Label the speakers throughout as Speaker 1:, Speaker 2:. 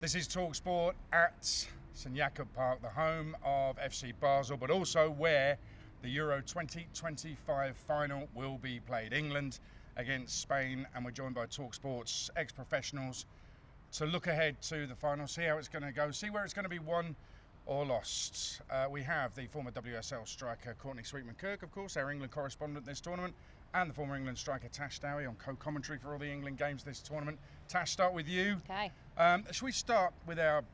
Speaker 1: This is talkSPORT at St Jakob Park, the home of FC Basel, but also where the Euro 2025 final will be played. England against Spain, and we're joined by talkSPORT's ex-professionals to look ahead to the final, see how it's going to go, see where it's going to be won or lost. We have the former WSL striker Courtney Sweetman-Kirk, of course, our England correspondent this tournament, and the former England striker Tash Dowie on co-commentary for all the England games this tournament. Tash, start with you.
Speaker 2: Okay.
Speaker 1: Should we start with our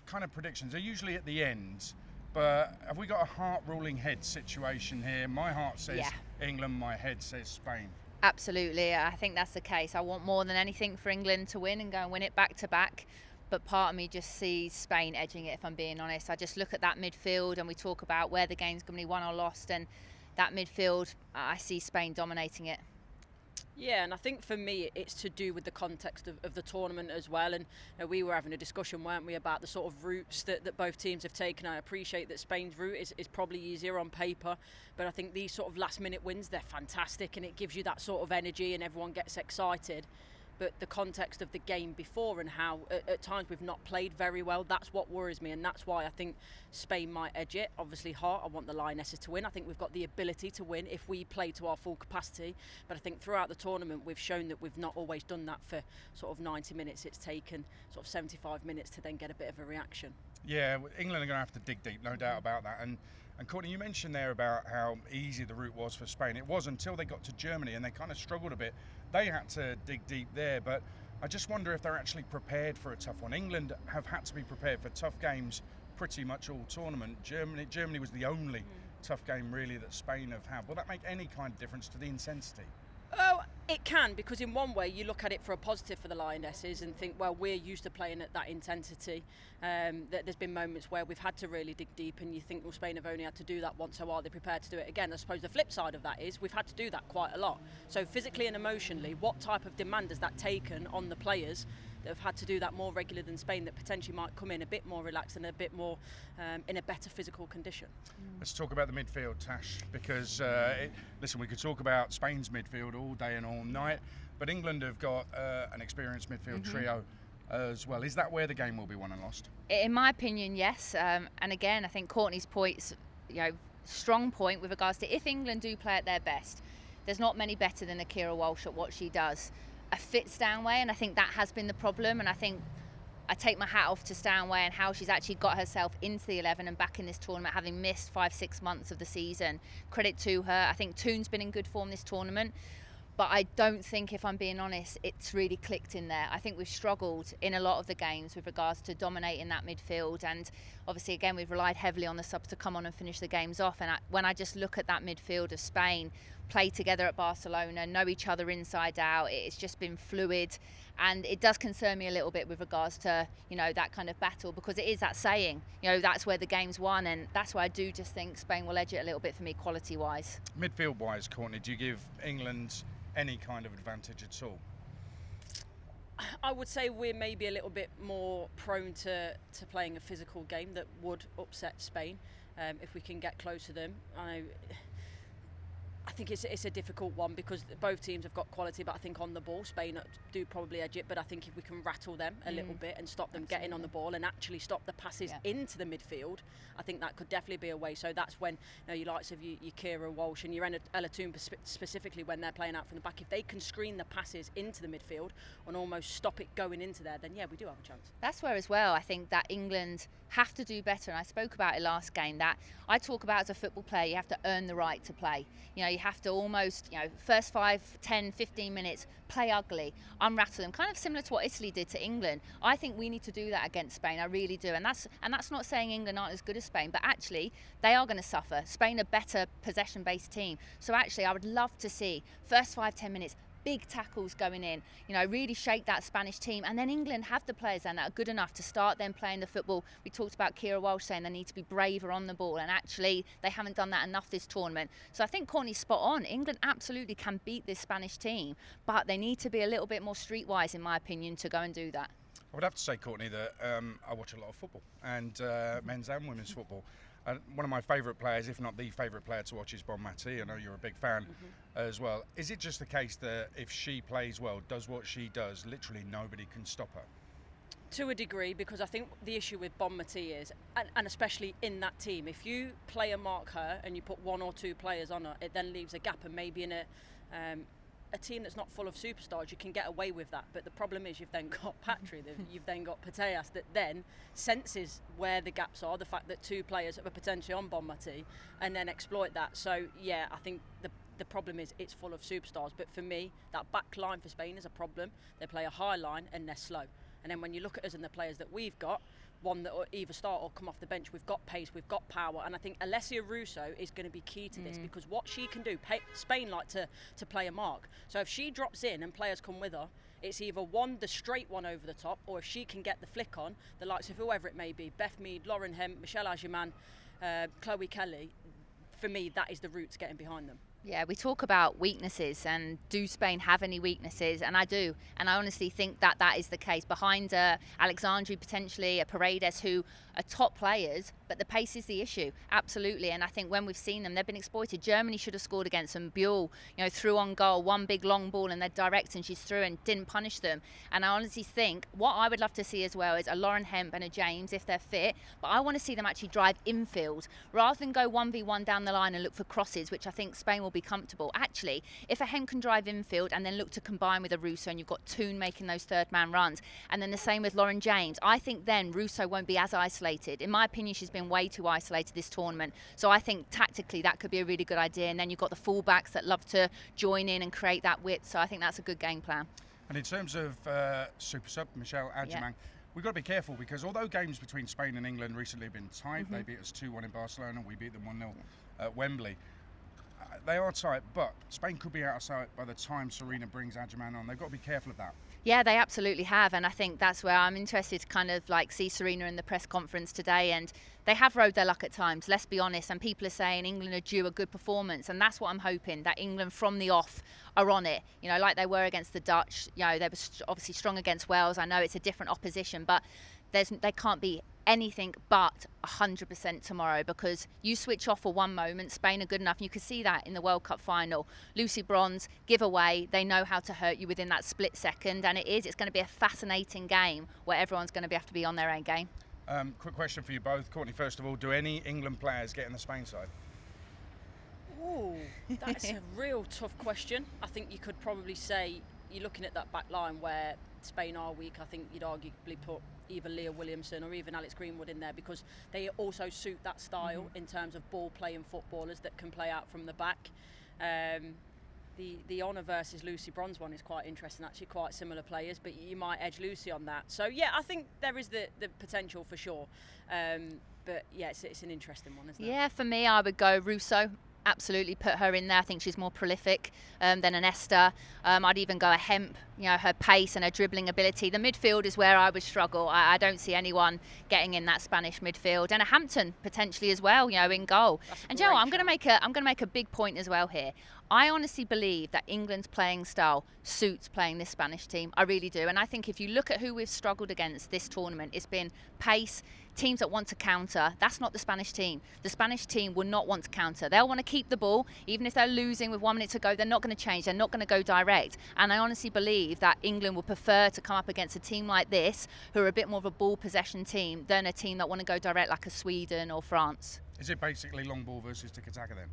Speaker 1: kind of predictions? They're usually at the end, but have we got a heart-ruling head situation here? My heart says England, my head says Spain.
Speaker 2: Absolutely, I think that's the case. I want more than anything for England to win and go and win it back to back. But part of me just sees Spain edging it, if I'm being honest. I just look at that midfield and we talk about where the game's going to be won or lost, and that midfield, I see Spain dominating it.
Speaker 3: Yeah, and I think for me it's to do with the context of the tournament as well. And we were having a discussion, weren't we, about the sort of routes that both teams have taken. I appreciate that Spain's route is probably easier on paper, but I think these sort of last minute wins, they're fantastic and it gives you that sort of energy and everyone gets excited. But the context of the game before and how at times we've not played very well, that's what worries me, and that's why I think Spain might edge it. Obviously heart, I want the lionesses to win. I think we've got the ability to win if we play to our full capacity, but I think throughout the tournament we've shown that we've not always done that for sort of 90 minutes. It's taken sort of 75 minutes to then get a bit of a reaction.
Speaker 1: Yeah, England are going to have to dig deep, no doubt about that. And Courtney, you mentioned there about how easy the route was for Spain. It was until they got to Germany and they kind of struggled a bit. They had to dig deep there, but I just wonder if they're actually prepared for a tough one. England have had to be prepared for tough games pretty much all tournament. Germany was the only tough game really that Spain have had. Will that make any kind of difference to the intensity?
Speaker 3: Oh, it can, because in one way you look at it for a positive for the lionesses and think, well, we're used to playing at that intensity. There's been moments where we've had to really dig deep and you think, well, Spain have only had to do that once, so are they prepared to do it again? I suppose the flip side of that is we've had to do that quite a lot. So physically and emotionally, what type of demand has that taken on the players that have had to do that more regular than Spain, that potentially might come in a bit more relaxed and a bit more in a better physical condition?
Speaker 1: Let's talk about the midfield, Tash, because listen, we could talk about Spain's midfield all day and all night, but England have got an experienced midfield trio as well. Is that where the game will be won and lost?
Speaker 2: In my opinion, yes. And again, I think Courtney's point's strong point with regards to if England do play at their best, there's not many better than Akira Walsh at what she does. A fit Stanway, and I think that has been the problem, and I think I take my hat off to Stanway and how she's actually got herself into the 11 and back in this tournament, having missed 5-6 months of the season. Credit to her. I think Toon's been in good form this tournament, but I don't think, if I'm being honest, it's really clicked in there. I think we've struggled in a lot of the games with regards to dominating that midfield, and obviously again we've relied heavily on the subs to come on and finish the games off. And when I just look at that midfield of Spain, play together at Barcelona, know each other inside out, it's just been fluid, and it does concern me a little bit with regards to that kind of battle, because it is that saying, that's where the game's won, and that's why I do just think Spain will edge it a little bit for me quality wise.
Speaker 1: Midfield wise, Courtney, do you give England any kind of advantage at all?
Speaker 3: I would say we're maybe a little bit more prone to playing a physical game that would upset Spain if we can get close to them. I think it's a difficult one because both teams have got quality, but I think on the ball Spain do probably edge it. But I think if we can rattle them a little bit and stop them getting on the ball and actually stop the passes into the midfield, I think that could definitely be a way. So that's when your likes of your Kira Walsh and your Ella Toon specifically, when they're playing out from the back, if they can screen the passes into the midfield and almost stop it going into there, then we do have a chance.
Speaker 2: That's where as well I think that England have to do better, and I spoke about it last game, that I talk about as a football player, you have to earn the right to play. You have to almost, first 5, 10, 15 minutes, play ugly, unrattle them, kind of similar to what Italy did to England. I think we need to do that against Spain, I really do. And that's not saying England aren't as good as Spain, but actually they are going to suffer. Spain a better possession-based team. So actually I would love to see first 5, 10 minutes, big tackles going in, really shake that Spanish team, and then England have the players then that are good enough to start them playing the football. We talked about Kira Walsh saying they need to be braver on the ball, and actually they haven't done that enough this tournament. So I think Courtney's spot on. England absolutely can beat this Spanish team, but they need to be a little bit more streetwise, in my opinion, to go and do that.
Speaker 1: I would have to say, Courtney, that I watch a lot of football, and men's and women's football. One of my favourite players, if not the favourite player to watch, is Bonmati. I know you're a big fan as well. Is it just the case that if she plays well, does what she does, literally nobody can stop her?
Speaker 3: To a degree, because I think the issue with Bonmati is, and especially in that team, if you play a mark her and you put 1 or 2 players on her, it then leaves a gap, and maybe in a team that's not full of superstars, you can get away with that. But the problem is you've then got Patry, you've then got Pateas that then senses where the gaps are, the fact that 2 players are potentially on Bonmati, and then exploit that. So yeah, I think the problem is it's full of superstars. But for me, that back line for Spain is a problem. They play a high line and they're slow. And then when you look at us and the players that we've got, one that will either start or come off the bench, we've got pace, we've got power, and I think Alessia Russo is going to be key to this, because what she can do, Spain like to play a mark. So if she drops in and players come with her, it's either the straight one over the top, or if she can get the flick on, the likes of whoever it may be, Beth Mead, Lauren Hemp, Michelle Agiman, Chloe Kelly, for me, that is the route to getting behind them.
Speaker 2: Yeah, we talk about weaknesses, and do Spain have any weaknesses? And I do, and I honestly think that is the case. Behind Alexandri, potentially a Paredes, who are top players, but the pace is the issue, absolutely. And I think when we've seen them, they've been exploited. Germany should have scored against them. Buell, threw on goal, one big long ball, and they're direct, and she's through and didn't punish them. And I honestly think what I would love to see as well is a Lauren Hemp and a James, if they're fit. But I want to see them actually drive infield rather than go 1v1 down the line and look for crosses, which I think Spain will be comfortable. Actually, if a Hemp can drive infield and then look to combine with a Russo, and you've got Toon making those third man runs, and then the same with Lauren James, I think then Russo won't be as isolated. In my opinion, she's been way too isolated this tournament. So I think tactically that could be a really good idea. And then you've got the fullbacks that love to join in and create that width. So I think that's a good game plan.
Speaker 1: And in terms of super sub, Michelle Agiman, we've got to be careful, because although games between Spain and England recently have been tight, they beat us 2-1 in Barcelona, we beat them 1-0 at Wembley. They are tight, but Spain could be out of sight by the time Serena brings Agiman on. They've got to be careful of that. Yeah,
Speaker 2: they absolutely have, and I think that's where I'm interested to kind of see Serena in the press conference today. And they have rode their luck at times, let's be honest, and people are saying England are due a good performance, and that's what I'm hoping, that England from the off are on it, like they were against the Dutch. They were obviously strong against Wales. I know it's a different opposition, but they can't be anything but 100% tomorrow, because you switch off for one moment, Spain are good enough, and you can see that in the World Cup final. Lucy Bronze, give away, they know how to hurt you within that split second, and it's going to be a fascinating game where everyone's going to have to be on their own game.
Speaker 1: Quick question for you both. Courtney, first of all, do any England players get in the Spain side?
Speaker 3: Oh, that's a real tough question. I think you could probably say, you're looking at that back line where Spain are weak. I think you'd arguably put either Leah Williamson or even Alex Greenwood in there, because they also suit that style in terms of ball playing footballers that can play out from the back. The Honour versus Lucy Bronze one is quite interesting, actually, quite similar players, but you might edge Lucy on that. So yeah, I think there is the potential for sure. But yeah, it's an interesting one, isn't it?
Speaker 2: Yeah, for me, I would go Russo. Absolutely put her in there. I think she's more prolific than an Esther. I'd even go a Hemp, her pace and her dribbling ability. The midfield is where I would struggle. I don't see anyone getting in that Spanish midfield. And a Hampton potentially as well, in goal. And I'm going to make a big point as well here. I honestly believe that England's playing style suits playing this Spanish team. I really do. And I think if you look at who we've struggled against this tournament, it's been pace, teams that want to counter. That's not the Spanish team. The Spanish team will not want to counter. They'll want to keep the ball. Even if they're losing with 1 minute to go, they're not going to change. They're not going to go direct. And I honestly believe that England will prefer to come up against a team like this, who are a bit more of a ball possession team, than a team that want to go direct like a Sweden or France.
Speaker 1: Is it basically long ball versus tiki-taka then?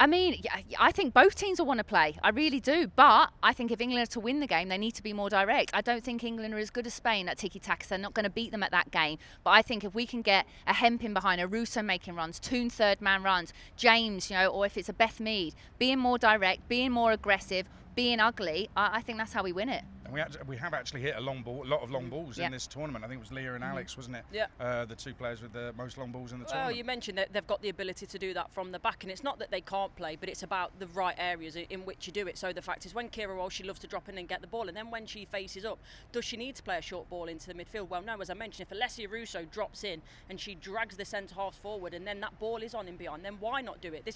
Speaker 2: I mean, I think both teams will want to play. I really do. But I think if England are to win the game, they need to be more direct. I don't think England are as good as Spain at tiki-taka. They're not going to beat them at that game. But I think if we can get a Hemp in behind, a Russo making runs, Toon third man runs, James, or if it's a Beth Mead, being more direct, being more aggressive, being ugly, I think that's how we win it.
Speaker 1: And we have actually hit a lot of long balls in this tournament. I think it was Leah and Alex, wasn't it?
Speaker 3: Yeah.
Speaker 1: The two players with the most long balls in the tournament.
Speaker 3: Well, you mentioned that they've got the ability to do that from the back, and it's not that they can't play, but it's about the right areas in which you do it. So the fact is, when Kira Walsh, she loves to drop in and get the ball, and then when she faces up, does she need to play a short ball into the midfield? Well, no, as I mentioned, if Alessia Russo drops in and she drags the centre halves forward, and then that ball is on in behind, then why not do it?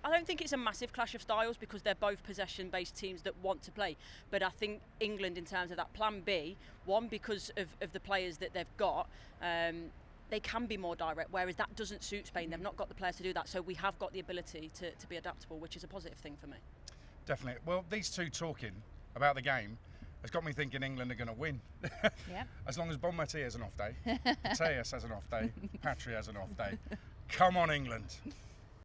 Speaker 3: I don't think it's a massive clash of styles, because they're both possession-based teams that want to play. But I think England, in terms of that plan B, one, because of the players that they've got, they can be more direct, whereas that doesn't suit Spain. They've not got the players to do that, so we have got the ability to be adaptable, which is a positive thing for me.
Speaker 1: Definitely. Well, these two talking about the game, It's got me thinking England are going to win.
Speaker 2: Yeah.
Speaker 1: As long as Bonmati has an off day, Tash has an off day, Patry has an off day. Come on, England.